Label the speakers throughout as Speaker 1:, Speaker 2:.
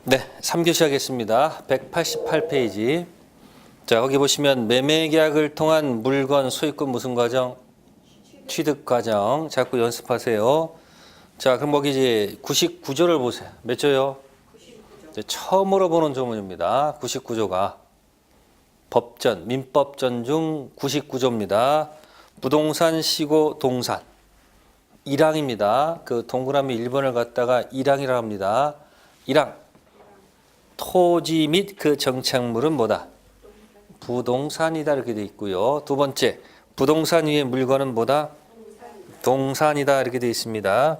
Speaker 1: 네, 3교시 하겠습니다. 188페이지. 자, 거기 보시면 매매계약을 통한 물건 소유권 무슨 과정? 취득 과정. 자꾸 연습하세요. 자, 그럼 거기 이제 99조를 보세요. 몇 조요? 99조. 처음으로 보는 조문입니다. 99조가. 법전, 민법전 중 99조입니다. 부동산, 시고, 동산. 1항입니다. 그 동그라미 1번을 갖다가 1항이라고 합니다. 1항. 토지 및 그 정착물은 뭐다? 부동산이다 이렇게 돼 있고요. 두 번째, 부동산 위의 물건은 뭐다? 동산이다 이렇게 돼 있습니다.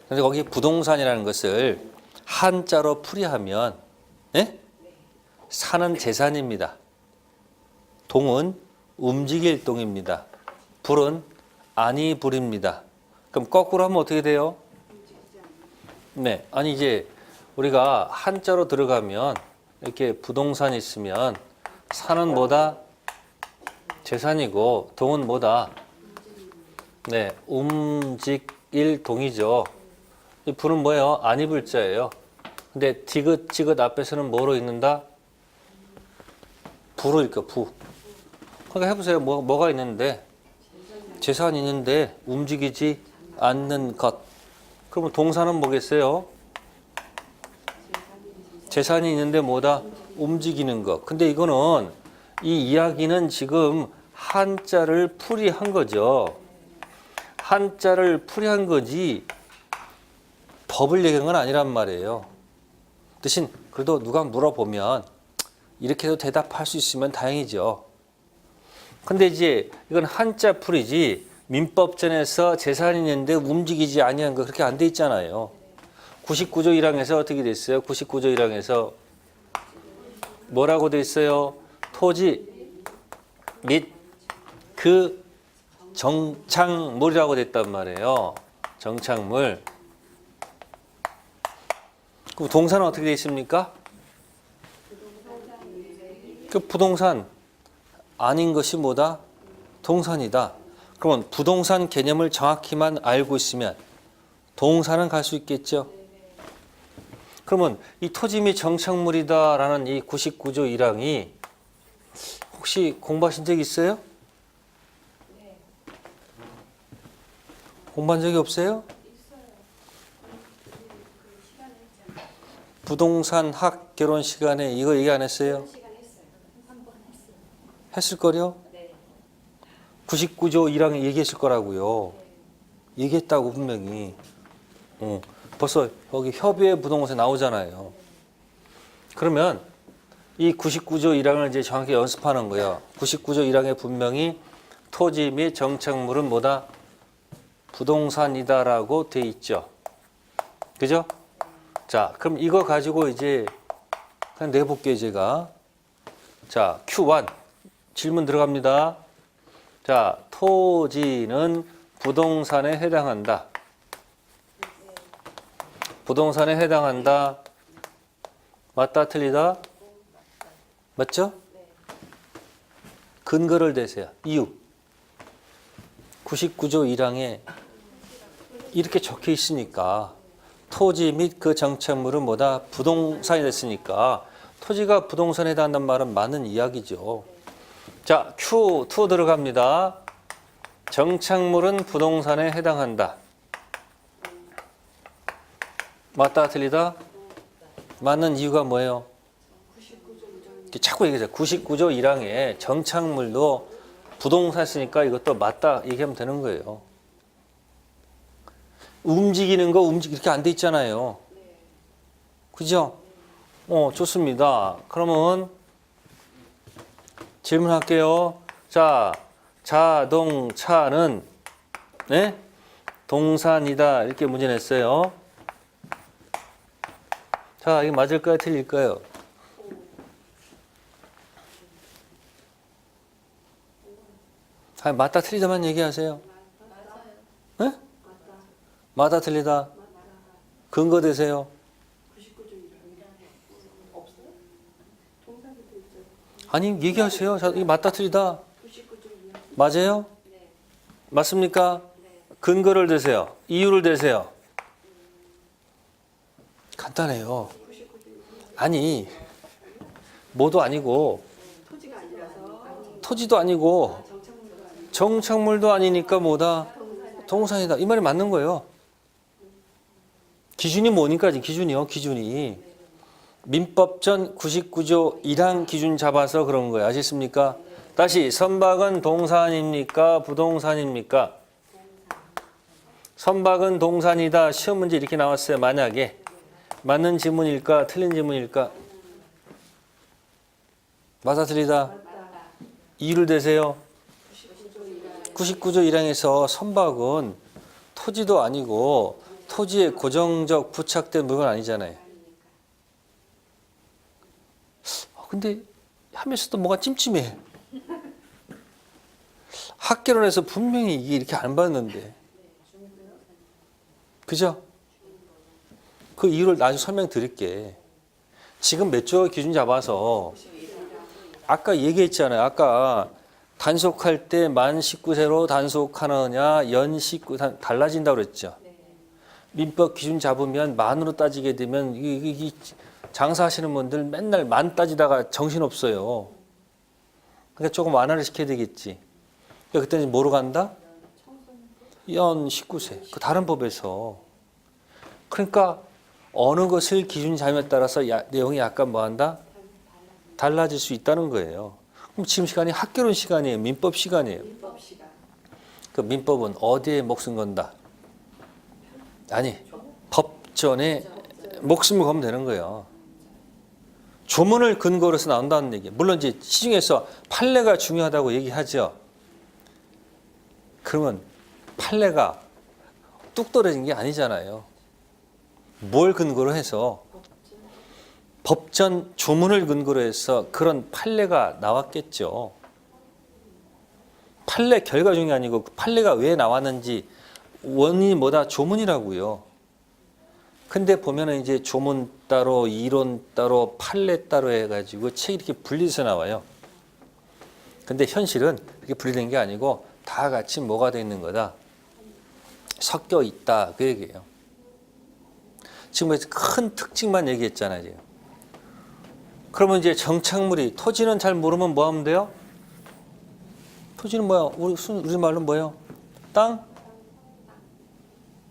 Speaker 1: 그래서 거기 부동산이라는 것을 한자로 풀이하면 사는 재산입니다. 동은 움직일 동입니다. 불은 아니 불입니다. 그럼 거꾸로 하면 어떻게 돼요? 네, 아니 이제 우리가 한자로 들어가면 이렇게 부동산이 있으면 산은 뭐다? 재산이고 동은 뭐다? 네, 움직일 동이죠. 이 불은 뭐예요? 아니 불자예요. 근데 디귿 앞에서는 뭐로 읽는다? 부로 읽어, 부. 그러니까 해보세요. 뭐가 있는데? 재산이 있는데 움직이지 않는 것. 그러면 동사는 뭐겠어요? 재산이 있는데 뭐다? 움직이는 것. 근데 이거는 이 이야기는 지금 한자를 풀이한 거죠. 한자를 풀이한 거지 법을 얘기한 건 아니란 말이에요. 대신 그래도 누가 물어보면 이렇게 해도 대답할 수 있으면 다행이죠. 근데 이제 이건 한자 풀이지 민법전에서 재산이 있는데 움직이지 아니한 거 그렇게 안 돼 있잖아요. 99조 1항에서 어떻게 돼 있어요? 99조 1항에서 뭐라고 돼 있어요? 토지 및 그 정착물이라고 됐단 말이에요. 정착물. 그럼 동사는 어떻게 돼 있습니까? 그 부동산 아닌 것이 뭐다? 동산이다. 그러면 부동산 개념을 정확히만 알고 있으면 동사는 갈 수 있겠죠. 그러면 이 토지 및 정착물이다라는 이 99조 1항이 혹시 공부하신 적 있어요? 네. 공부한 적이 없어요? 있어요. 부동산 학 결혼 시간에 이거 얘기 안 했어요? 했을걸요? 네. 99조 1항에 얘기했을 거라고요. 네. 얘기했다고 분명히. 벌써 여기 협의회 부동산에 나오잖아요. 그러면 이 99조 1항을 이제 정확히 연습하는 거예요. 99조 1항에 분명히 토지 및 정착물은 뭐다? 부동산이다라고 돼 있죠. 그죠? 자, 그럼 이거 가지고 이제 그냥 내볼게요, 제가. 자, Q1. 질문 들어갑니다. 자, 토지는 부동산에 해당한다. 부동산에 해당한다. 맞다, 틀리다? 맞죠? 근거를 대세요. 이유. 99조 1항에 이렇게 적혀 있으니까 토지 및 그 정착물은 뭐다? 부동산이 됐으니까 토지가 부동산에 해당한다는 말은 맞는 이야기죠. 자, Q2 들어갑니다. 정착물은 부동산에 해당한다. 맞다, 틀리다? 맞는 이유가 뭐예요? 자꾸 얘기하세요. 99조 1항에 정착물도 부동산 쓰니까 이것도 맞다 얘기하면 되는 거예요. 움직이는 거 이렇게 안 돼 있잖아요. 그죠? 좋습니다. 그러면 질문할게요. 자, 자동차는 동산이다 이렇게 문제 냈어요. 자, 이거 맞을까요? 틀릴까요? 맞다 틀리다만 얘기하세요. 네? 맞다 틀리다. 근거 되세요. 아니 얘기하세요. 자, 이거 맞다 틀리다. 맞아요? 맞습니까? 근거를 대세요. 이유를 대세요. 간단해요. 아니, 뭐도 아니고, 토지도 아니고, 정착물도 아니니까 뭐다? 동산이다. 이 말이 맞는 거예요. 기준이 뭐니까, 기준이요, 기준이. 민법전 99조 1항 기준 잡아서 그런 거예요. 아시겠습니까? 다시, 선박은 동산입니까? 부동산입니까? 선박은 동산이다. 시험 문제 이렇게 나왔어요. 만약에. 맞는 지문일까? 틀린 지문일까? 맞아, 틀리다? 이유를 대세요. 99조 1항에서 선박은 토지도 아니고 토지에 고정적 부착된 물건 아니잖아요. 근데 하면서도 뭐가 찜찜해. 학개론에서 분명히 이게 이렇게 안 봤는데. 그죠? 그 이유를 나중에 설명드릴게. 지금 몇 조 기준 잡아서 아까 얘기했잖아요. 아까 단속할 때 만 19세로 단속하느냐 연 19 달라진다고 그랬죠. 민법 기준 잡으면 만으로 따지게 되면 이 장사하시는 분들 맨날 만 따지다가 정신없어요. 그러니까 조금 완화를 시켜야 되겠지. 그러니까 그때는 뭐로 간다? 연 19세. 그 다른 법에서. 그러니까 어느 것을 기준 잡음에 따라서 내용이 약간 뭐한다? 달라질 수 있다는 거예요. 그럼 지금 시간이 학개론 시간이에요. 민법 시간이에요. 그 민법은 어디에 목숨 건다? 아니, 법전에 목숨을 걸면 되는 거예요. 조문을 근거로 해서 나온다는 얘기예요. 물론 이제 시중에서 판례가 중요하다고 얘기하죠. 그러면 판례가 뚝 떨어진 게 아니잖아요. 뭘 근거로 해서? 법전 조문을 근거로 해서 그런 판례가 나왔겠죠. 판례 결과 중이 아니고 그 판례가 왜 나왔는지 원인이 뭐다? 조문이라고요. 근데 보면은 이제 조문 따로 이론 따로 판례 따로 해가지고 책이 이렇게 분리해서 나와요. 근데 현실은 그렇게 분리된 게 아니고 다 같이 뭐가 돼 있는 거다? 섞여 있다. 그 얘기예요. 지금 큰 특징만 얘기했잖아요. 지금. 그러면 이제 정착물이 토지는 잘 모르면 뭐 하면 돼요? 토지는 뭐야? 우리 말로 뭐예요? 땅?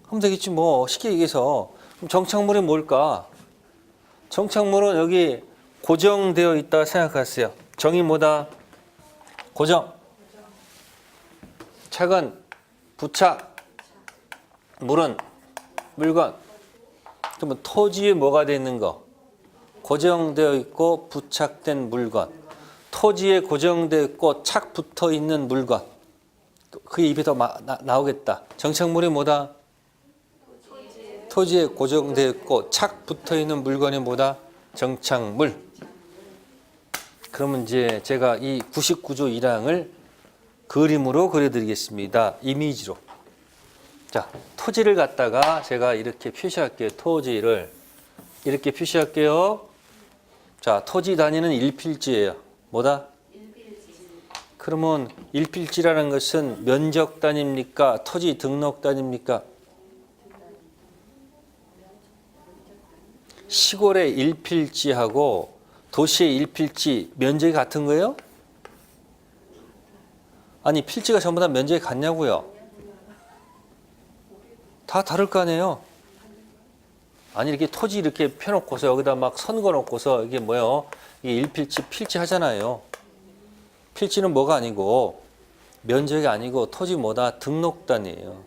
Speaker 1: 하면 되겠지 뭐. 쉽게 얘기해서. 그럼 정착물이 뭘까? 정착물은 여기 고정되어 있다 생각하세요. 정이 뭐다? 고정. 착은 부착. 물은 물건. 그러면 토지에 뭐가 되어 있는 거? 고정되어 있고 부착된 물건. 토지에 고정되어 있고 착 붙어 있는 물건. 그게 입에 더 나오겠다. 정착물이 뭐다? 토지에 고정되어 있고 착 붙어 있는 물건이 뭐다? 정착물. 그러면 이제 제가 이 99조 1항을 그림으로 그려드리겠습니다. 이미지로. 자, 토지를 갖다가 제가 이렇게 표시할게요. 토지를 이렇게 표시할게요. 자, 토지 단위는 일필지예요. 뭐다? 그러면 일필지라는 것은 면적 단위입니까? 토지 등록 단위입니까? 시골의 일필지하고 도시의 일필지 면적이 같은 거예요? 아니, 필지가 전부 다 면적이 같냐고요? 다 다를 거 아니에요? 아니, 이렇게 토지 이렇게 펴놓고서 여기다 막 선 거놓고서 이게 뭐예요? 이게 일필지, 필지 하잖아요. 필지는 뭐가 아니고 면적이 아니고 토지 뭐다? 등록단이에요.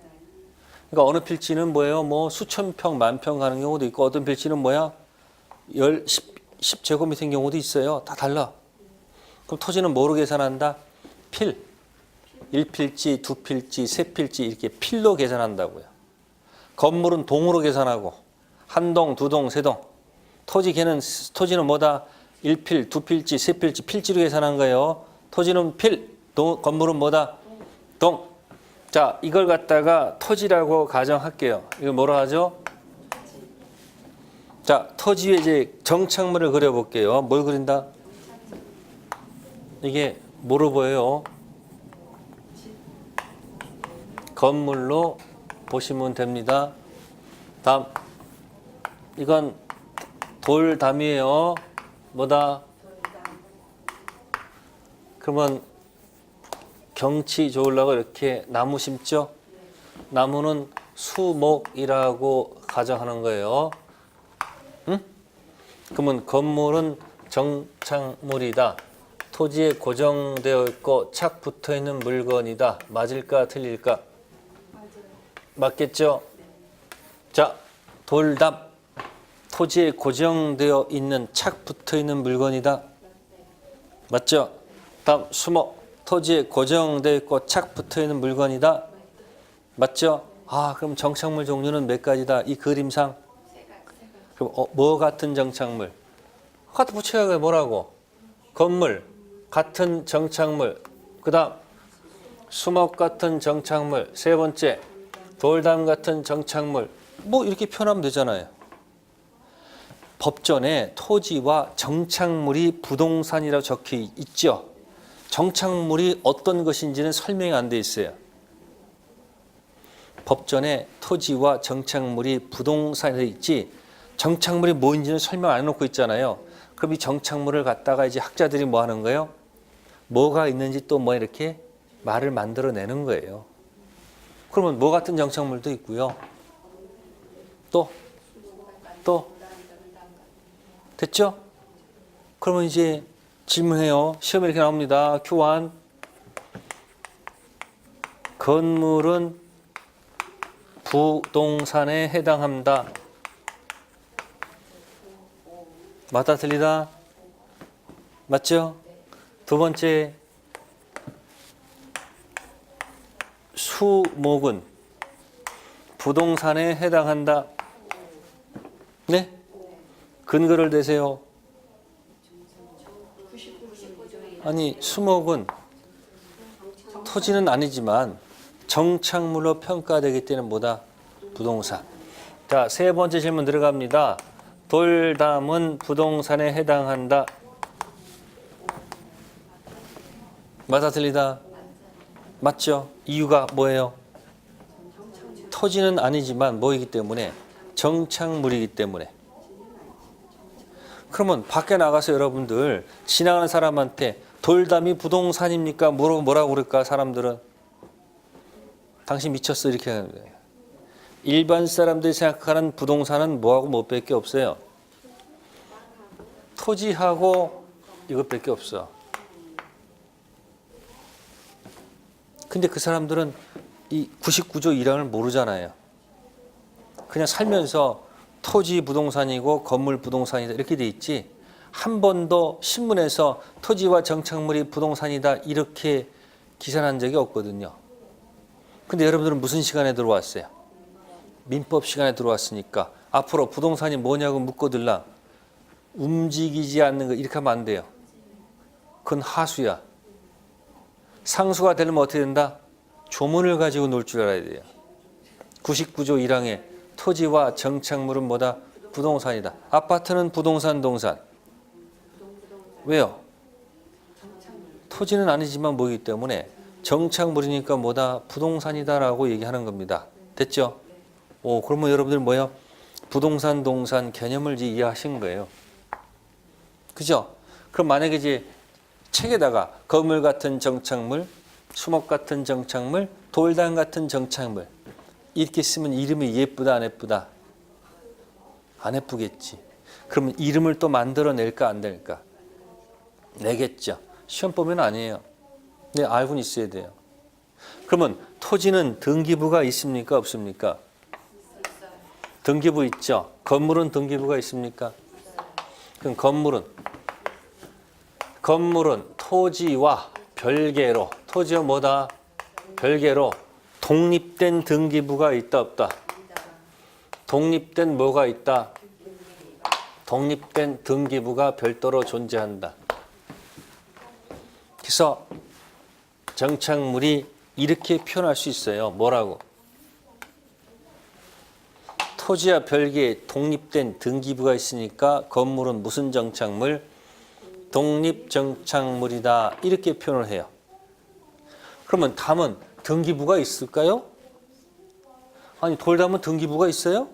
Speaker 1: 그러니까 어느 필지는 뭐예요? 뭐 수천 평, 만 평 가는 경우도 있고 어떤 필지는 뭐야? 10제곱미터인 경우도 있어요. 다 달라. 그럼 토지는 뭐로 계산한다? 필. 1필지, 2필지, 3필지 이렇게 필로 계산한다고요. 건물은 동으로 계산하고 한 동, 두 동, 세 동. 토지는 뭐다? 1필, 2필지, 3필지 필지로 계산한 거예요. 토지는 필, 건물은 뭐다? 동. 자, 이걸 갖다가 토지라고 가정할게요. 이거 뭐라 하죠? 자, 토지 위에 이제 정착물을 그려볼게요. 뭘 그린다? 이게 뭐로 보여요? 건물로 보시면 됩니다. 다음, 이건 돌담이에요. 뭐다? 그러면 경치 좋으려고 이렇게 나무 심죠? 나무는 수목이라고 가정하는 거예요. 응? 그러면 건물은 정착물이다. 토지에 고정되어 있고 착 붙어 있는 물건이다. 맞을까 틀릴까? 맞겠죠? 자, 돌담. 토지에 고정되어 있는 착 붙어 있는 물건이다. 맞죠? 다음 수목. 토지에 고정되어 있고 착 붙어 있는 물건이다. 맞죠? 아, 그럼 정착물 종류는 몇 가지다? 이 그림상. 그럼 뭐 같은 정착물? 갖다 붙여야 뭐라고? 건물, 같은 정착물. 그 다음 수목 같은 정착물. 세 번째 돌담 같은 정착물. 뭐 이렇게 표현하면 되잖아요. 법전에 토지와 정착물이 부동산이라고 적혀 있죠. 정착물이 어떤 것인지는 설명이 안 돼 있어요. 법전에 토지와 정착물이 부동산이 있지 정착물이 뭐인지는 설명 안 해놓고 있잖아요. 그럼 이 정착물을 갖다가 이제 학자들이 뭐 하는 거예요? 뭐가 있는지 또 뭐 이렇게 말을 만들어내는 거예요. 그러면 뭐 같은 정착물도 있고요. 또 됐죠? 그러면 이제 질문해요. 시험에 이렇게 나옵니다. Q1. 건물은 부동산에 해당한다. 맞다 틀리다? 맞죠? 두 번째 수목은 부동산에 해당한다. 네? 근거를 대세요. 아니 수목은 토지는 아니지만 정착물로 평가되기 때문에 뭐다? 부동산. 자, 세 번째 질문 들어갑니다. 돌담은 부동산에 해당한다. 맞아 틀리다? 맞죠? 이유가 뭐예요? 토지는 아니지만 뭐이기 때문에? 정착물이기 때문에. 그러면 밖에 나가서 여러분들 지나가는 사람한테 돌담이 부동산입니까? 뭐라고 그럴까? 사람들은 당신 미쳤어 이렇게 하는 거예요. 일반 사람들이 생각하는 부동산은 뭐하고 뭐밖에 없어요. 토지하고 이것밖에 없어. 근데 그 사람들은 이 99조 1항을 모르잖아요. 그냥 살면서 토지 부동산이고 건물 부동산이다 이렇게 돼 있지 한 번도 신문에서 토지와 정착물이 부동산이다 이렇게 기사 난 적이 없거든요. 근데 여러분들은 무슨 시간에 들어왔어요? 민법 시간에 들어왔으니까 앞으로 부동산이 뭐냐고 묻거들랑 움직이지 않는 거 이렇게 하면 안 돼요. 그건 하수야. 상수가 되려면 어떻게 된다? 조문을 가지고 놀 줄 알아야 돼요. 99조 1항에 토지와 정착물은 뭐다? 부동산이다. 아파트는 부동산 동산. 왜요? 토지는 아니지만 뭐이기 때문에 정착물이니까 뭐다? 부동산이다라고 얘기하는 겁니다. 됐죠? 그러면 여러분들 뭐예요? 부동산 동산 개념을 이제 이해하신 거예요. 그죠? 그럼 만약에 이제 책에다가 건물 같은 정착물, 수목 같은 정착물, 돌담 같은 정착물 이렇게 쓰면 이름이 예쁘다 안 예쁘다? 안 예쁘겠지. 그러면 이름을 또 만들어낼까 안 될까? 내겠죠. 시험 보면 아니에요. 네, 알고는 있어야 돼요. 그러면 토지는 등기부가 있습니까 없습니까? 등기부 있죠. 건물은 등기부가 있습니까? 그럼 건물은 토지와 별개로 토지와 뭐다? 별개로 독립된 등기부가 있다 없다? 독립된 뭐가 있다? 독립된 등기부가 별도로 존재한다. 그래서 정착물이 이렇게 표현할 수 있어요. 뭐라고? 토지와 별개의 독립된 등기부가 있으니까 건물은 무슨 정착물? 독립정착물이다. 이렇게 표현을 해요. 그러면 담은 등기부가 있을까요? 아니 돌담은 등기부가 있어요?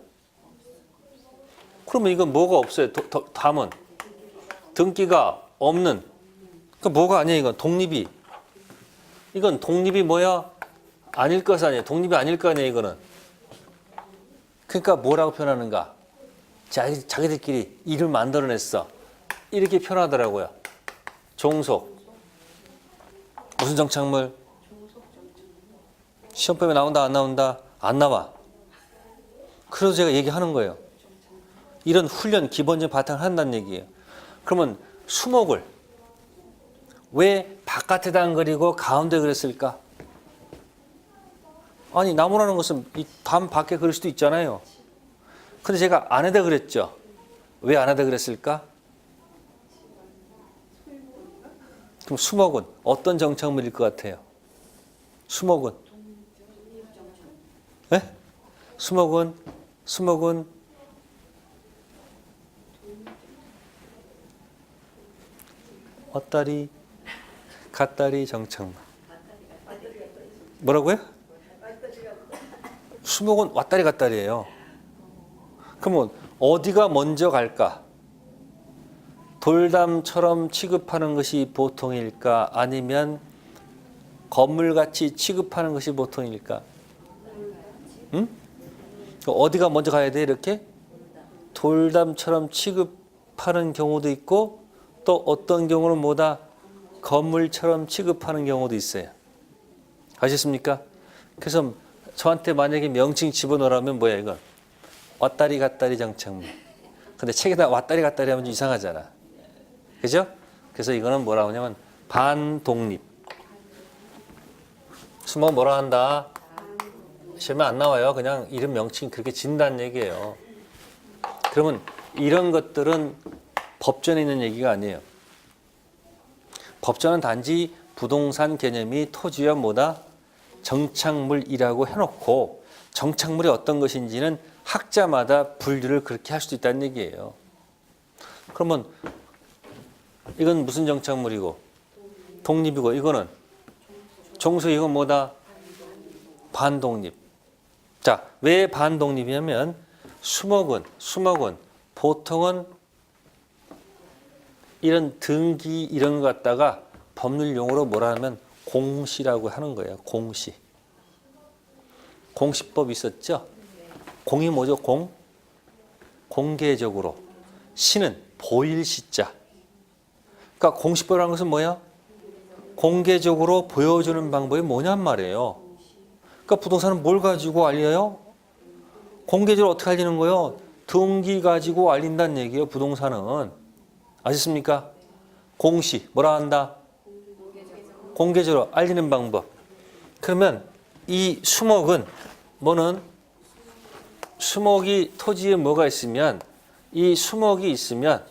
Speaker 1: 그러면 이건 뭐가 없어요? 담은 등기가 없는. 그러니까 뭐가 아니야 이건 독립이. 이건 독립이 뭐야? 아닐 것 아니에요. 독립이 아닐 거 아니에요 이거는. 그러니까 뭐라고 표현하는가? 자기들끼리 이름 만들어냈어. 이렇게 표현하더라고요. 종속. 무슨 정착물? 시험범위 나온다 안 나온다? 안 나와. 그래서 제가 얘기하는 거예요. 이런 훈련 기본적인 바탕을 한다는 얘기예요. 그러면 수목을 왜 바깥에다 안 그리고 가운데 그렸을까? 아니 나무라는 것은 이 담 밖에 그릴 수도 있잖아요. 근데 제가 안에다 그렸죠. 왜 안에다 그렸을까? 그럼 수목은 어떤 정착물일 것 같아요? 수목은? 네? 수목은 엇다리, 갓다리 정착물. 뭐라고요? 수목은 왔다리 갔다리예요. 그러면 어디가 먼저 갈까? 돌담처럼 취급하는 것이 보통일까? 아니면 건물같이 취급하는 것이 보통일까? 응? 어디가 먼저 가야 돼 이렇게? 돌담처럼 취급하는 경우도 있고 또 어떤 경우는 뭐다? 건물처럼 취급하는 경우도 있어요. 아셨습니까? 그래서 저한테 만약에 명칭 집어넣으라면 뭐야 이건? 왔다리 갔다리 정착물. 근데 책에다 왔다리 갔다리 하면 좀 이상하잖아. 그죠? 그래서 이거는 뭐라고 하냐면 반독립. 수목 뭐라 한다? 시험에 안 나와요. 그냥 이름 명칭 그렇게 진다는 얘기예요. 그러면 이런 것들은 법전에 있는 얘기가 아니에요. 법전은 단지 부동산 개념이 토지와 뭐다? 정착물이라고 해놓고 정착물이 어떤 것인지는 학자마다 분류를 그렇게 할 수도 있다는 얘기예요. 그러면 이건 무슨 정착물이고 독립이고 이거는 종소 이건 뭐다? 반독립. 자, 왜 반독립이냐면 수목은 보통은 이런 등기 이런 거 갖다가 법률 용어로 뭐라 하면 공시라고 하는 거예요. 공시. 공시법 있었죠? 공이 뭐죠? 공개적으로. 시는 보일 시자. 그러니까 공시법이라는 것은 뭐야? 공개적으로 보여주는 방법이 뭐냔 말이에요. 그러니까 부동산은 뭘 가지고 알려요? 공개적으로 어떻게 알리는 거예요? 등기 가지고 알린다는 얘기예요. 부동산은. 아셨습니까? 공시. 뭐라 한다? 공개적으로 알리는 방법. 그러면 이 수목은 뭐는 수목이 토지에 뭐가 있으면 이 수목이 있으면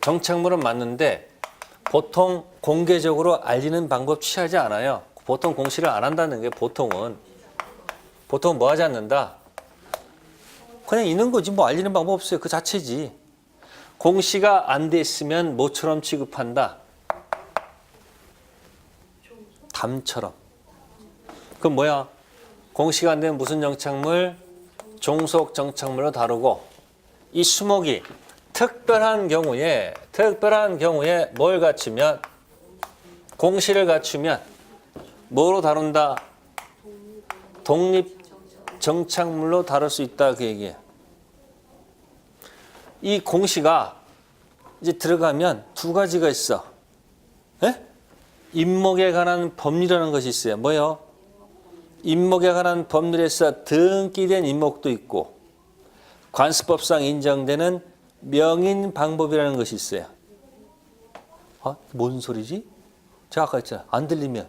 Speaker 1: 정착물은 맞는데 보통 공개적으로 알리는 방법 취하지 않아요. 보통 공시를 안 한다는 게 보통은 뭐 하지 않는다? 그냥 있는 거지 뭐 알리는 방법 없어요. 그 자체지. 공시가 안 돼 있으면 뭐처럼 취급한다? 담처럼. 그럼 뭐야? 공시가 안 되면 무슨 정착물? 종속 정착물로 다루고 이 수목이 특별한 경우에 뭘 갖추면 공시를 갖추면 뭐로 다룬다? 독립 정착물로 다룰 수 있다 그 얘기예요. 이 공시가 이제 들어가면 두 가지가 있어. 에? 임목에 관한 법률이라는 것이 있어요. 뭐요? 임목에 관한 법률에서 등기된 임목도 있고 관습법상 인정되는 명인 방법이라는 것이 있어요. 뭔 소리지? 제가 아까 했잖아. 안 들리면.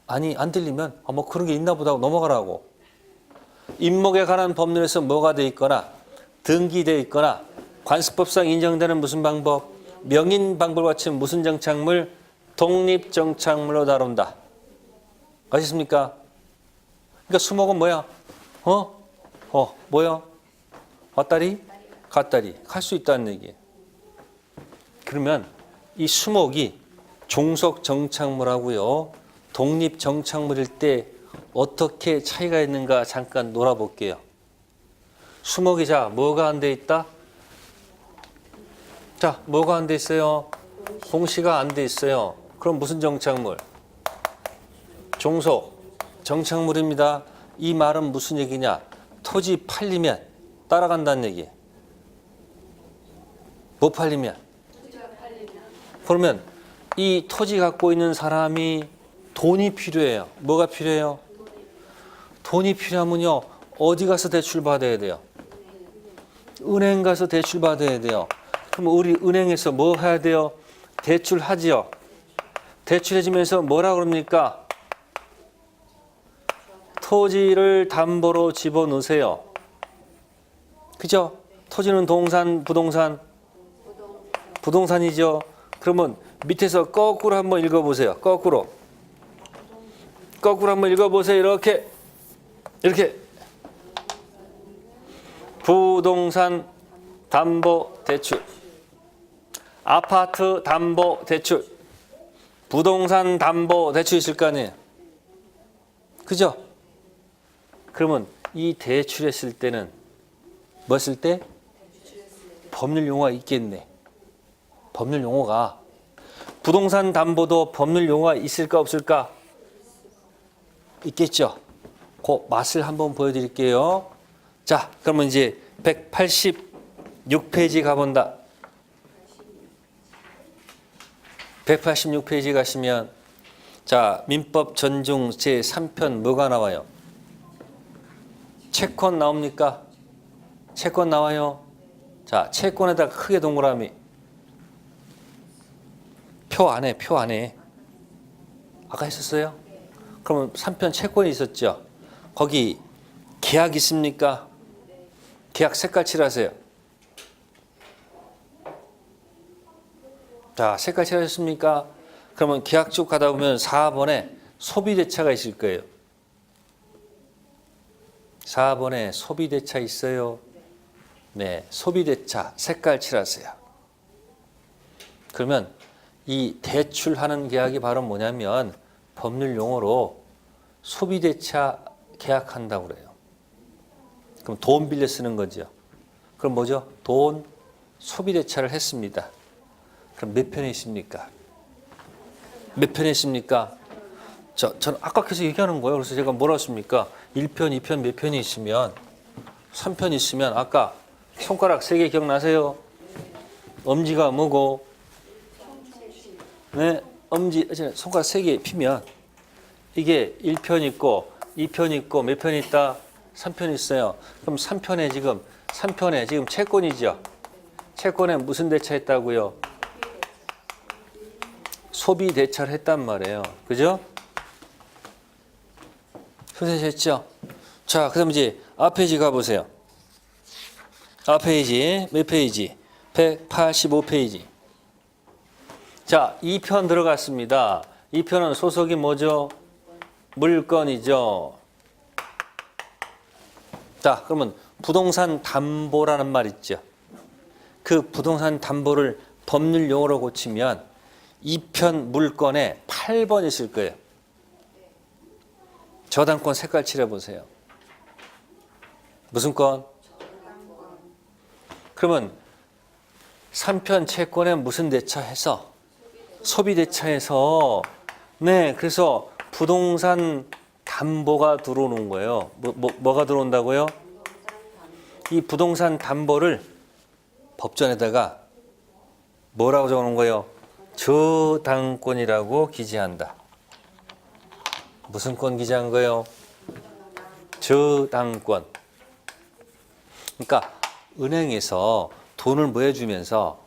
Speaker 1: 아니 안 들리면 뭐 그런 게 있나 보다 하고 넘어가라고. 임목에 관한 법률에서 뭐가 돼 있거나 등기되어 있거나 관습법상 인정되는 무슨 방법? 명인 방법과 같이 무슨 정착물? 독립 정착물로 다룬다. 아시습니까? 그러니까 수목은 뭐야? 뭐야? 왔다리? 갔다리. 갈 수 있다는 얘기예요. 그러면 이 수목이 종속 정착물하고요. 독립 정착물일 때 어떻게 차이가 있는가 잠깐 놀아볼게요. 수목이 자 뭐가 안 돼 있다? 자 뭐가 안 돼 있어요? 공시가 안 돼 있어요. 그럼 무슨 정착물? 종속 정착물입니다. 이 말은 무슨 얘기냐? 토지 팔리면 따라간다는 얘기. 못 팔리면. 그러면 이 토지 갖고 있는 사람이 돈이 필요해요. 뭐가 필요해요? 돈이 필요하면요. 어디 가서 대출 받아야 돼요? 은행 가서 대출 받아야 돼요. 그럼 우리 은행에서 뭐 해야 돼요? 대출하지요. 대출해주면서 뭐라 그럽니까? 토지를 담보로 집어넣으세요. 그죠? 토지는 동산, 부동산? 부동산이죠. 그러면 밑에서 거꾸로 한번 읽어보세요. 거꾸로. 거꾸로 한번 읽어보세요. 이렇게. 이렇게. 부동산 담보 대출. 아파트 담보 대출. 부동산 담보 대출 있을 거 아니에요. 그죠? 그러면 이 대출했을 때는 뭐 했을 때? 법률 용어가 있겠네. 법률 용어가. 부동산 담보도 법률 용어가 있을까 없을까? 있겠죠. 그 맛을 한번 보여드릴게요. 자, 그러면 이제 186페이지 가본다. 186페이지 가시면 자, 민법 전중 제3편 뭐가 나와요? 채권 나옵니까? 채권 나와요. 자, 채권에다 크게 동그라미. 표 안에, 표 안에. 아까 했었어요? 그러면 3편 채권이 있었죠? 거기 계약 있습니까? 계약 색깔 칠하세요. 자, 색깔 칠하셨습니까? 그러면 계약 쭉 가다 보면 4번에 소비대차가 있을 거예요. 4번에 소비대차 있어요. 네, 소비대차 색깔 칠하세요. 그러면 이 대출하는 계약이 바로 뭐냐면 법률 용어로 소비대차 계약한다고 그래요. 그럼 돈 빌려 쓰는 거죠. 그럼 뭐죠? 돈 소비대차를 했습니다. 그럼 몇 편에 있습니까? 몇 편에 있습니까? 저는 아까 계속 얘기하는 거예요. 그래서 제가 뭐라 했습니까? 1편, 2편 몇 편이 있으면 3편 있으면 아까 손가락 3개 기억나세요? 엄지가 뭐고? 네, 엄지 손가락 3개 피면 이게 1편 있고 2편 있고 몇 편 있다? 3편 있어요. 그럼 3편에 지금 채권이죠. 채권에 무슨 대차했다고요? 소비 대차를 했단 말이에요. 그죠? 소개하셨죠? 자, 그럼 이제 앞 페이지 가보세요. 앞 페이지 몇 페이지? 185페이지. 자, 2편 들어갔습니다. 2편은 소속이 뭐죠? 물건이죠. 자, 그러면 부동산 담보라는 말 있죠. 그 부동산 담보를 법률 용어로 고치면 2편 물건에 8번 있을 거예요. 저당권 색깔 칠해보세요. 무슨 건? 그러면 3편 채권에 무슨 대차해서? 소비대차해서 네, 그래서 부동산 담보가 들어오는 거예요. 뭐가 들어온다고요? 이 부동산 담보를 법전에다가 뭐라고 적어놓은 거예요? 저당권이라고 기재한다. 무슨 권 기재한 거예요? 저당권. 그러니까 은행에서 돈을 뭐 해주면서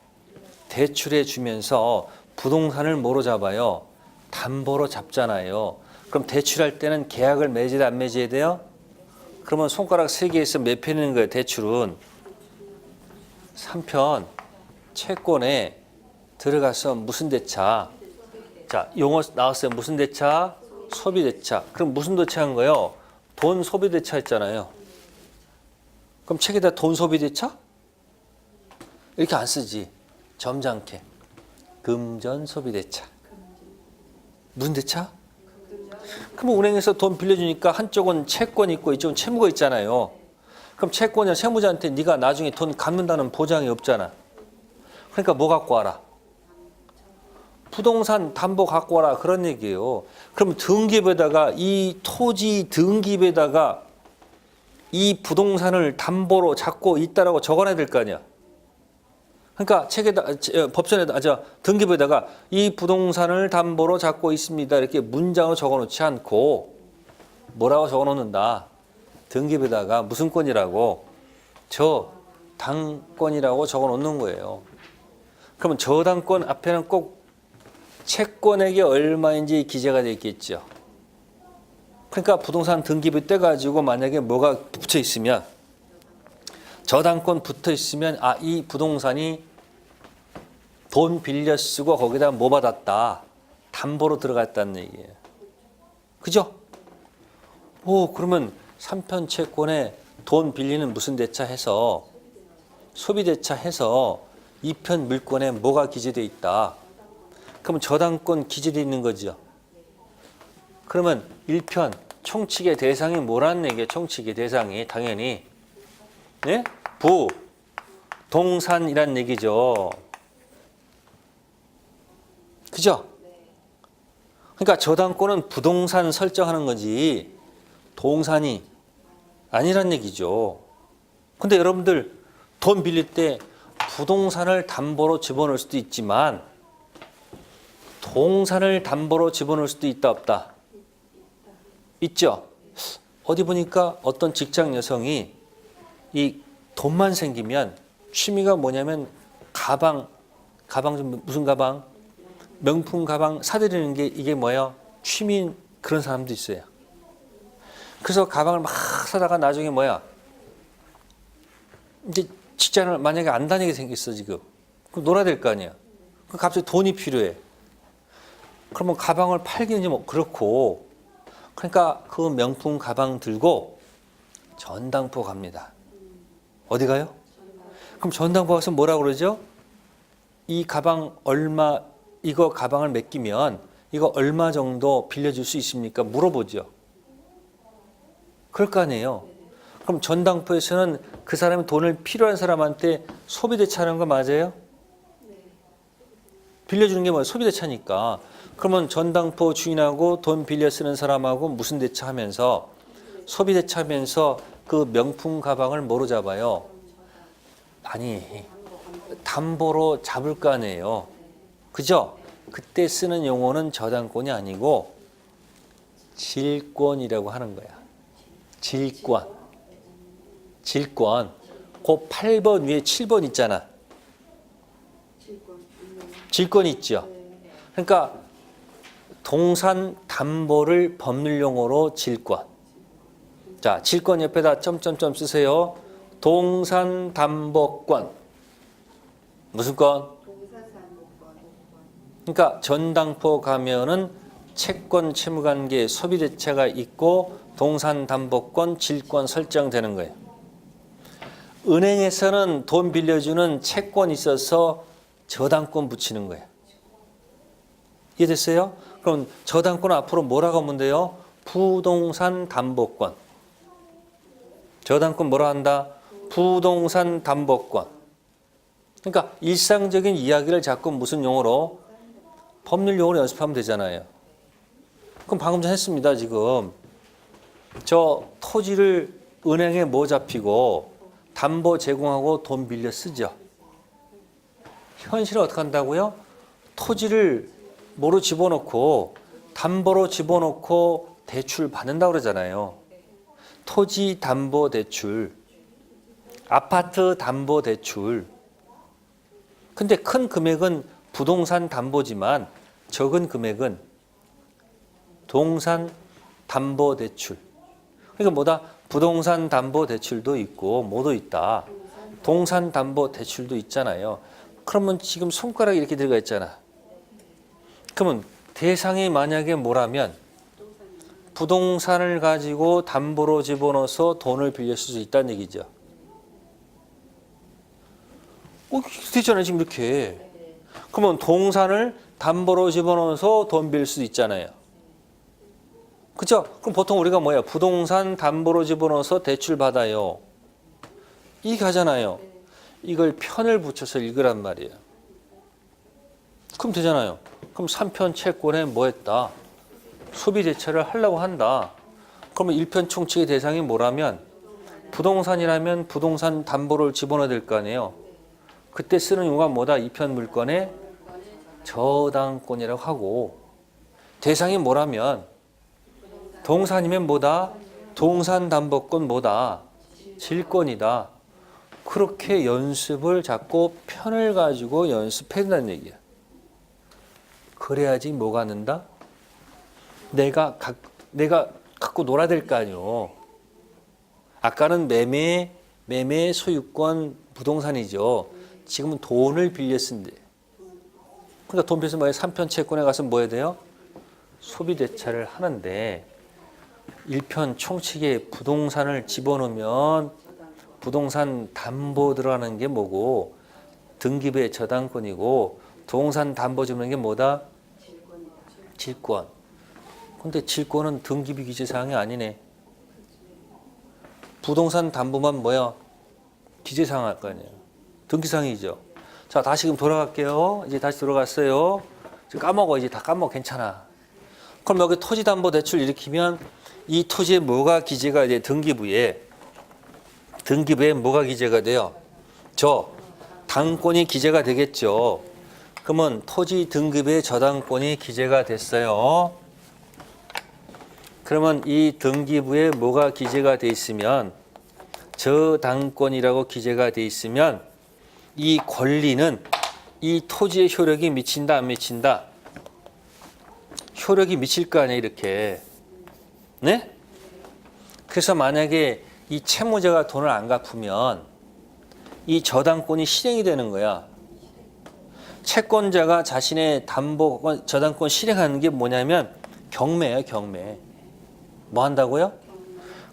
Speaker 1: 대출해 주면서 부동산을 뭐로 잡아요? 담보로 잡잖아요. 그럼 대출할 때는 계약을 맺어야 돼, 안 맺어야 돼요? 그러면 손가락 3개에서 몇 편인 거예요? 대출은 3편 채권에 들어가서 무슨 대차? 자, 용어 나왔어요. 무슨 대차? 소비대차. 그럼 무슨 대차한 거예요? 돈 소비대차 했잖아요. 그럼 책에다 돈 소비대차? 이렇게 안 쓰지. 점잖게. 금전 소비대차. 무슨 대차? 그럼 은행에서 돈 빌려주니까 한쪽은 채권이 있고 이쪽은 채무가 있잖아요. 그럼 채권이나 채무자한테 네가 나중에 돈 갚는다는 보장이 없잖아. 그러니까 뭐 갖고 와라? 부동산 담보 갖고 와라 그런 얘기예요. 그럼 등기부에다가 이 토지 등기부에다가 이 부동산을 담보로 잡고 있다라고 적어놔야 될 거 아니야. 그러니까 법전에다 등기부에다가 이 부동산을 담보로 잡고 있습니다 이렇게 문장으로 적어놓지 않고 뭐라고 적어놓는다. 등기부에다가 무슨 권이라고 저당권이라고 적어놓는 거예요. 그러면 저당권 앞에는 꼭 채권액이 얼마인지 기재가 되어 있겠죠. 그러니까 부동산 등기부 떼가지고 만약에 뭐가 붙여 있으면 저당권 붙어 있으면 이 부동산이 돈 빌려 쓰고 거기다 뭐 받았다. 담보로 들어갔다는 얘기예요. 그죠? 그러면 3편 채권에 돈 빌리는 무슨 대차 해서 소비 대차 해서 2편 물권에 뭐가 기재되어 있다. 그러면 저당권 기재되어 있는 거죠. 그러면 1편 총칙의 대상이 뭐라는 얘기예요? 총칙의 대상이 당연히 네? 부동산이란 얘기죠. 그죠? 그러니까 저당권은 부동산 설정하는 거지 동산이 아니란 얘기죠. 근데 여러분들 돈 빌릴 때 부동산을 담보로 집어넣을 수도 있지만 동산을 담보로 집어넣을 수도 있다 없다? 있죠. 어디 보니까 어떤 직장 여성이 이 돈만 생기면 취미가 뭐냐면 가방 좀 무슨 가방? 명품 가방 사들이는 게 이게 뭐예요? 취미인 그런 사람도 있어요. 그래서 가방을 막 사다가 나중에 이제 직장을 만약에 안 다니게 생겼어 지금. 그럼 놀아야 될 거 아니야. 그럼 갑자기 돈이 필요해. 그러면 가방을 팔기는 좀 그렇고 그러니까 그 명품 가방 들고 전당포 갑니다. 어디 가요? 그럼 전당포 가서 뭐라고 그러죠? 이 가방 얼마 이거 가방을 맡기면 이거 얼마 정도 빌려줄 수 있습니까? 물어보죠. 그럴 거 아니에요. 그럼 전당포에서는 그 사람이 돈을 필요한 사람한테 소비대차하는 거 맞아요? 빌려주는 게 뭐예요? 소비대차니까. 그러면 전당포 주인하고 돈 빌려 쓰는 사람하고 무슨 대차하면서 소비대차하면서 그 명품 가방을 뭐로 잡아요? 아니 담보로 잡을 거 아니에요. 그죠? 그때 쓰는 용어는 저당권이 아니고 질권이라고 하는 거야. 질권. 그 8번 위에 7번 있잖아. 질권 있죠. 그러니까 동산 담보를 법률 용어로 질권. 자, 질권 옆에다 점점점 쓰세요. 동산 담보권. 무슨 권? 그러니까 전당포 가면은 채권 채무관계 소비대차가 있고 동산 담보권 질권 설정되는 거예요. 은행에서는 돈 빌려주는 채권 있어서 저당권 붙이는 거예요. 이해됐어요? 그럼 저당권 앞으로 뭐라고 하면 돼요? 부동산 담보권. 저당권 뭐라 한다? 부동산 담보권. 그러니까 일상적인 이야기를 자꾸 무슨 용어로? 법률 용어로 연습하면 되잖아요. 그럼 방금 전 했습니다. 지금 저 토지를 은행에 뭐 잡히고 담보 제공하고 돈 빌려 쓰죠. 현실은 어떻게 한다고요? 토지를 뭐로 집어넣고 담보로 집어넣고 대출 받는다고 그러잖아요. 토지 담보 대출, 아파트 담보 대출. 근데 큰 금액은 부동산 담보지만 적은 금액은 동산 담보 대출. 그러니까 뭐다? 부동산 담보 대출도 있고 뭐도 있다. 동산 담보 대출도 있잖아요. 그러면 지금 손가락이 이렇게 들어가 있잖아. 그러면 대상이 만약에 뭐라면 부동산을 가지고 담보로 집어넣어서 돈을 빌릴 수 있다는 얘기죠. 되잖아요 지금 이렇게. 그러면 동산을 담보로 집어넣어서 돈 빌릴 수 있잖아요. 그죠? 그럼 보통 우리가 뭐야? 부동산 담보로 집어넣어서 대출 받아요. 이게 하잖아요. 이걸 편을 붙여서 읽으란 말이에요. 그럼 되잖아요. 그럼 3편 채권에 뭐 했다? 소비 대체를 하려고 한다. 그러면 1편 총칙의 대상이 뭐라면 부동산이라면 부동산 담보를 집어넣어야 될 거 아니에요. 그때 쓰는 용어가 뭐다? 2편 물건의 저당권이라고 하고, 대상이 뭐라면 동산이면 뭐다? 동산 담보권 뭐다? 질권이다. 그렇게 연습을 자꾸 편을 가지고 연습해야 된다는 얘기야. 그래야지 뭐가 는다? 내가 갖고 놀아야 될 거 아니요. 아까는 매매 소유권 부동산이죠. 지금은 돈을 빌려 쓴대. 그러니까 돈 빌려서 3편 채권에 가서 뭐 해야 돼요? 소비 대차를 하는데 1편 총칙에 부동산을 집어넣으면 부동산 담보 들어가는 게 뭐고 등기부의 저당권이고 부동산 담보 주는 게 뭐다? 질권. 근데 질권은 등기부 기재사항이 아니네. 부동산 담보만 뭐야? 기재사항 할 거 아니에요. 등기사항이죠. 자, 다시금 돌아갈게요. 이제 다시 들어갔어요. 지금 까먹어. 이제 다 까먹어. 괜찮아. 그럼 여기 토지담보대출 일으키면 이 토지에 뭐가 기재가 돼? 등기부에 뭐가 기재가 돼요? 저 당권이 기재가 되겠죠. 그러면 토지 등기부에 저당권이 기재가 됐어요. 그러면 이 등기부에 뭐가 기재가 돼 있으면 저당권이라고 기재가 돼 있으면 이 권리는 이 토지의 효력이 미친다 안 미친다? 효력이 미칠 거 아니에요, 이렇게. 네? 그래서 만약에 이 채무자가 돈을 안 갚으면 이 저당권이 실행이 되는 거야. 채권자가 자신의 담보 저당권 실행하는 게 뭐냐면 경매예요, 경매. 뭐 한다고요?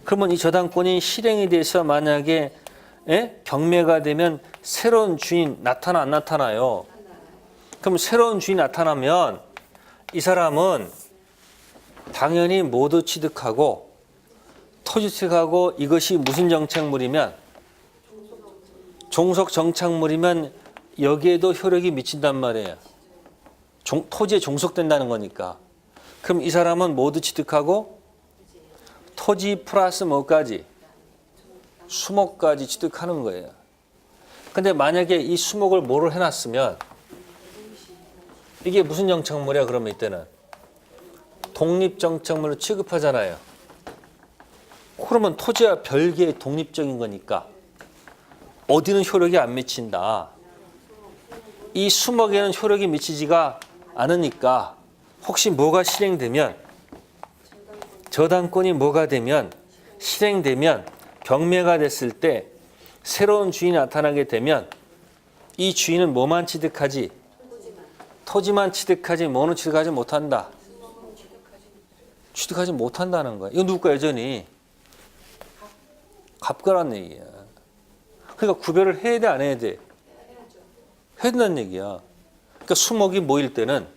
Speaker 1: 그러면 이 저당권이 실행이 돼서 만약에 경매가 되면 새로운 주인 나타나 안 나타나요? 그럼 새로운 주인 나타나면 이 사람은 당연히 모두 취득하고 토지 취득하고 이것이 무슨 정착물이면 종속 정착물이면 여기에도 효력이 미친단 말이에요. 토지에 종속된다는 거니까. 그럼 이 사람은 모두 취득하고 토지 플러스 뭐까지? 수목까지 취득하는 거예요. 근데 만약에 이 수목을 뭐로 해놨으면 이게 무슨 정착물이야? 그러면 이때는 독립정착물로 취급하잖아요. 그러면 토지와 별개의 독립적인 거니까 어디는 효력이 안 미친다. 이 수목에는 효력이 미치지가 않으니까 혹시 뭐가 실행되면 저당권이 뭐가 되면 실행되면 경매가 됐을 때 새로운 주인이 나타나게 되면 이 주인은 뭐만 취득하지? 토지만 취득하지 뭐는 취득하지 못한다. 취득하지 못한다는 거야. 이거 누구 거야 여전히? 갑거란 얘기야. 그러니까 구별을 해야 돼 안 해야 돼? 해야 된다는 얘기야. 그러니까 수목이 모일 때는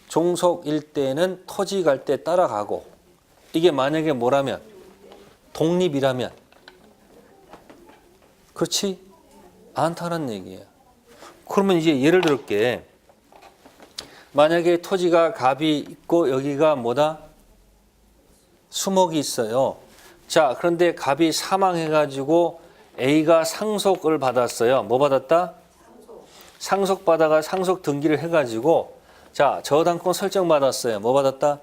Speaker 1: 종속일 때는 토지 갈 때 따라가고 이게 만약에 뭐라면 독립이라면 그렇지 않다는 얘기야. 그러면 이제 예를 들게 만약에 토지가 갑이 있고 여기가 뭐다? 수목이 있어요. 자, 그런데 갑이 사망해가지고 A가 상속을 받았어요. 뭐 받았다? 상속 받아가 상속 등기를 해가지고 자, 저당권 설정 받았어요. 뭐 받았다?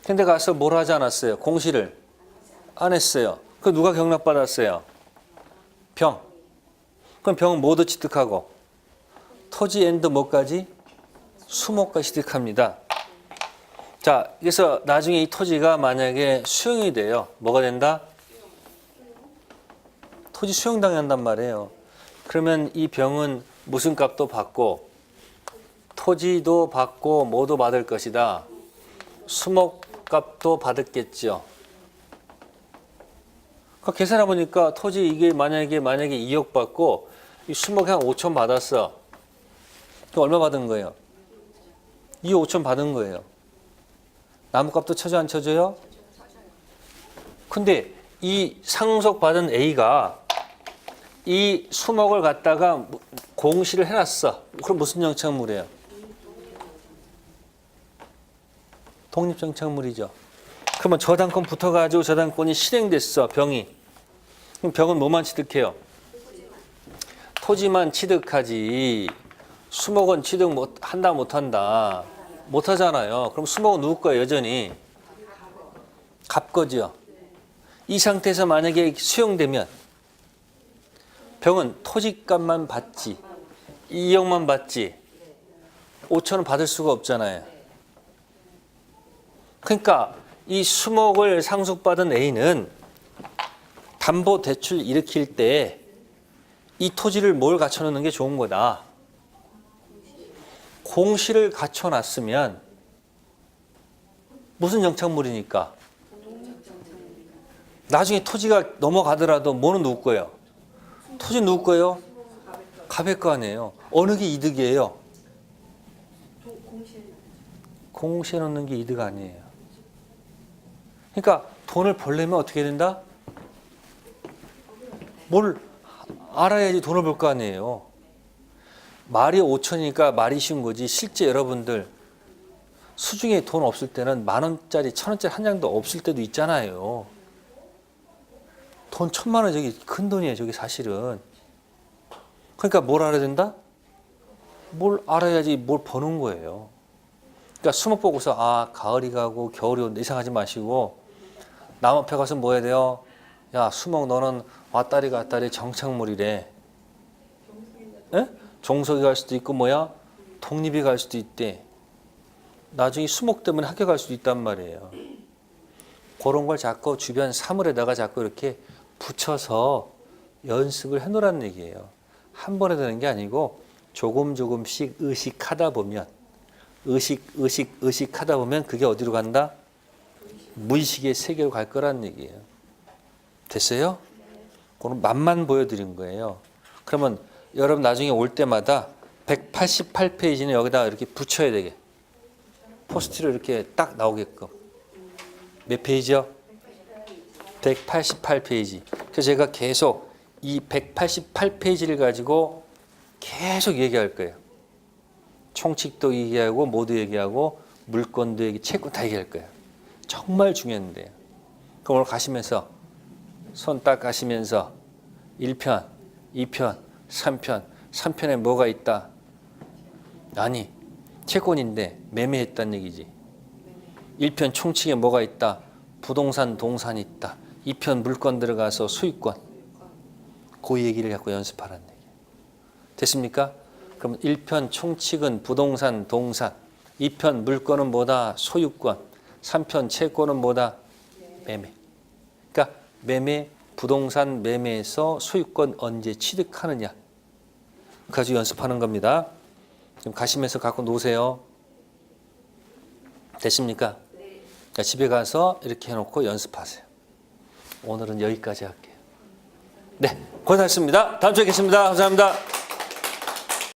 Speaker 1: 근데 가서 뭘 하지 않았어요? 공시를 안 했어요. 그 누가 경락받았어요? 병. 그럼 병은 모두 취득하고 토지 앤드 뭐까지? 수목까지 취득합니다. 자, 그래서 나중에 이 토지가 만약에 수용이 돼요. 뭐가 된다? 토지 수용당한단 말이에요. 그러면 이 병은 무슨 값도 받고 토지도 받고 뭐도 받을 것이다. 수목값도 받았겠죠. 그 계산해 보니까 토지 이게 만약에 2억 받고 이 수목이 한 5천 받았어. 그럼 얼마 받은 거예요? 2억 5천 받은 거예요. 나무값도 쳐줘 안 쳐줘요? 근데 이 상속받은 A가 이 수목을 갖다가 공시를 해놨어. 그럼 무슨 영창물이에요? 독립정착물이죠. 그러면 저당권 붙어가지고 저당권이 실행됐어. 병이. 그럼 병은 뭐만 취득해요? 토지만 취득하지. 수목은 취득 한다 못한다. 못하잖아요. 그럼 수목은 누구 거예요? 여전히 갑 거죠. 이 상태에서 만약에 수용되면 병은 토지값만 받지 2억만 받지 5천원 받을 수가 없잖아요. 그러니까 이 수목을 상속받은 A는 담보대출 일으킬 때 이 토지를 뭘 갖춰놓는 게 좋은 거다. 공시를 갖춰놨으면 무슨 영창물이니까 나중에 토지가 넘어가더라도 뭐는 누구 거예요? 토지 누구 거예요? 갑의 거 아니에요. 어느 게 이득이에요? 공시에 넣는 게 이득 아니에요. 그러니까 돈을 벌려면 어떻게 된다? 뭘 알아야지 돈을 벌 거 아니에요. 말이 5천이니까 말이 쉬운 거지. 실제 여러분들 수중에 돈 없을 때는 10,000원짜리 1,000원짜리 한 장도 없을 때도 있잖아요. 돈 1,000만 원 저기 큰 돈이에요. 저기 사실은. 그러니까 뭘 알아야 된다? 뭘 알아야지 뭘 버는 거예요. 그러니까 수목 보고서 아 가을이 가고 겨울이 온다 이상하지 마시고 남 앞에 가서 뭐 해야 돼요? 야 수목 너는 왔다리 갔다리 정착물이래. 에? 종석이 갈 수도 있고 뭐야? 독립이 갈 수도 있대. 나중에 수목 때문에 학교 갈 수도 있단 말이에요. 그런 걸 자꾸 주변 사물에다가 자꾸 이렇게 붙여서 연습을 해놓으라는 얘기예요. 한 번에 되는 게 아니고 조금씩 의식하다 보면 의식하다 보면 그게 어디로 간다? 무의식의 세계로 갈 거라는 얘기예요. 됐어요? 그럼 맛만 보여드린 거예요. 그러면 여러분 나중에 올 때마다 188페이지는 여기다 이렇게 붙여야 되게. 포스트를 이렇게 딱 나오게끔. 몇 페이지요? 188페이지. 그래서 제가 계속 이 188페이지를 가지고 계속 얘기할 거예요. 총칙도 얘기하고 모두 얘기하고 물건도 얘기, 채권 다 얘기할 거예요. 정말 중요한데요. 그럼 오늘 가시면서 손 딱 가시면서 1편, 2편, 3편, 3편에 뭐가 있다? 아니, 채권인데 매매했다는 얘기지. 1편 총칙에 뭐가 있다? 부동산, 동산이 있다. 2편 물건 들어가서 수익권. 그 얘기를 갖고 연습하라는 얘기예요. 됐습니까? 그럼 1편 총칙은 부동산, 동산. 2편 물건은 뭐다? 소유권. 3편 채권은 뭐다? 매매. 그러니까 매매, 부동산 매매에서 소유권 언제 취득하느냐. 가지고 연습하는 겁니다. 지금 가시면서 갖고 노세요. 됐습니까? 네. 집에 가서 이렇게 해놓고 연습하세요. 오늘은 여기까지 할게요. 네, 고생하셨습니다. 다음 주에 뵙겠습니다. 감사합니다.